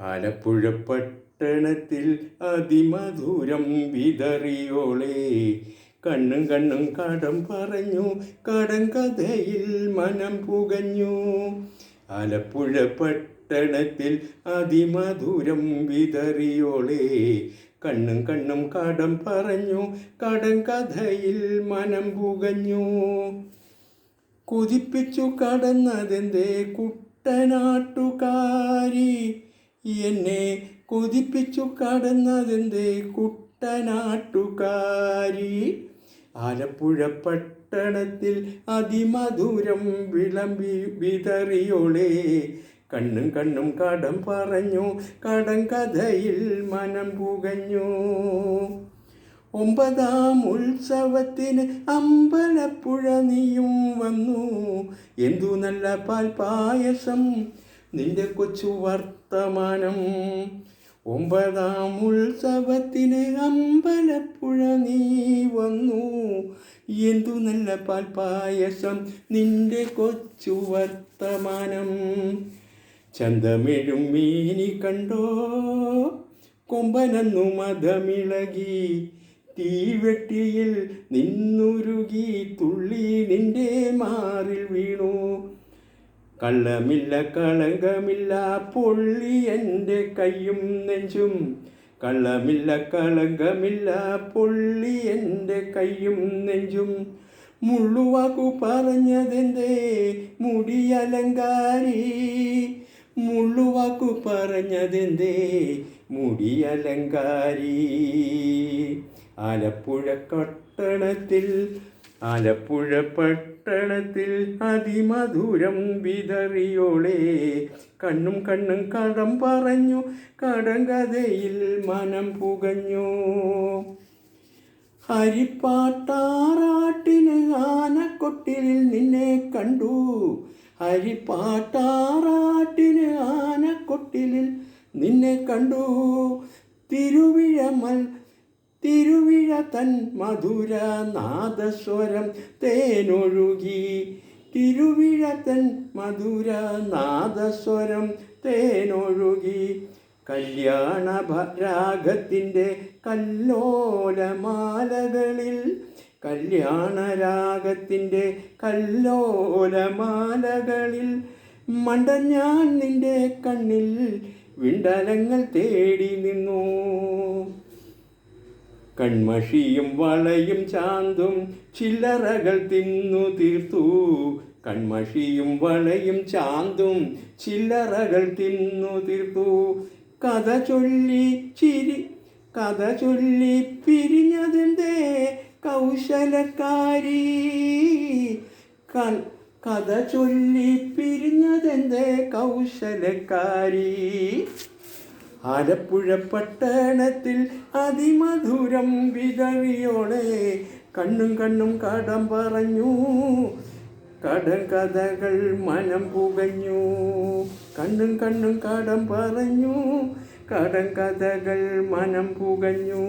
ആലപ്പുഴ പട്ടണത്തിൽ അതിമധുരം വിതറിയോളെ. കണ്ണും കണ്ണും കടം പറഞ്ഞു, കടം കഥയിൽ മനം പുകഞ്ഞു. ആലപ്പുഴ പട്ടണത്തിൽ അതിമധുരം വിതറിയോളെ. കണ്ണും കണ്ണും കടം പറഞ്ഞു, കടം കഥയിൽ മനം പുകഞ്ഞു. കുതിപ്പിച്ചു കടന്നതെന്തേ കുട്ടനാട്ടുകാരി, എന്നെ കൊതിപ്പിച്ചു കടന്നതെന്തേ കുട്ടനാട്ടുകാരി. ആലപ്പുഴ പട്ടണത്തിൽ അതിമധുരം വിളമ്പി വിതറിയോളെ. കണ്ണും കണ്ണും കടം പറഞ്ഞു, കടം കഥയിൽ മനം പുകഞ്ഞു. 9ാം ഉത്സവത്തിന് അമ്പലപ്പുഴ നീയും വന്നു. എന്തു നല്ല പാൽപ്പായസം നിന്റെ കൊച്ചു വർത്തമാനം. 9ാം ഉത്സവത്തിന് അമ്പലപ്പുഴ നീ വന്നു. എന്തു നല്ല പാൽപ്പായസം നിന്റെ കൊച്ചു വർത്തമാനം. ചന്തമിഴും മീനി കണ്ടോ, കൊമ്പനന്നു മതമിളകി. തീവെട്ടിയിൽ നിന്നുരുകി തുള്ളി നിന്റെ മാറിൽ വീണു. കള്ളമില്ല കളങ്കമില്ല പൊള്ളി എൻ്റെ കയ്യും നെഞ്ചും. കള്ളമില്ല കളങ്കമില്ല പൊള്ളി എൻ്റെ കയ്യും നെഞ്ചും. മുള്ളുവാക്കു പറഞ്ഞതെന്തേ മുടിയലങ്കാരി. മുള്ളുവാക്കു പറഞ്ഞതെന്തേ മുടിയലങ്കാരി. ആലപ്പുഴ പട്ടണത്തിൽ അതിമധുരം വിതറിയോളെ. കണ്ണും കണ്ണും കടം പറഞ്ഞു, കടം കഥയിൽ മനം പുകഞ്ഞു. ഹരിപ്പാട്ടാറാട്ടിന് ആനക്കൊട്ടിലിൽ നിന്നെ കണ്ടു. ഹരിപ്പാട്ടാറാട്ടിന് ആനക്കൊട്ടിലിൽ നിന്നെ കണ്ടു. തിരുവിഴ തൻ മധുര നാദസ്വരം തേനൊഴുകി. തിരുവിഴ തൻ മധുര നാദസ്വരം തേനൊഴുകി. കല്യാണ രാഗത്തിൻ്റെ കല്ലോലമാലകളിൽ. കല്യാണരാഗത്തിൻ്റെ കല്ലോലമാലകളിൽ മണ്ടഞ്ഞാൻ നിന്റെ കണ്ണിൽ വിണ്ടലങ്ങൾ തേടി നിന്നു. കൺമഷിയും വളയും ചാന്തും ചില്ലറകൾ തിന്നു തീർത്തു. കൺമഷിയും വളയും ചാന്തും ചില്ലറകൾ തിന്നു തീർത്തു. കഥ ചൊല്ലി പിരിഞ്ഞതെന്തേ കൗശലക്കാരി. കഥ ചൊല്ലി പിരിഞ്ഞതെന്തേ കൗശലക്കാരി. ആലപ്പുഴ പട്ടണത്തിൽ അതിമധുരം വിതറിയോളെ. കണ്ണും കണ്ണും കടം പറഞ്ഞു, കടം കഥകൾ മനം പുകഞ്ഞു. കണ്ണും കണ്ണും കടം പറഞ്ഞു, കടം കഥകൾ മനം പുകഞ്ഞു.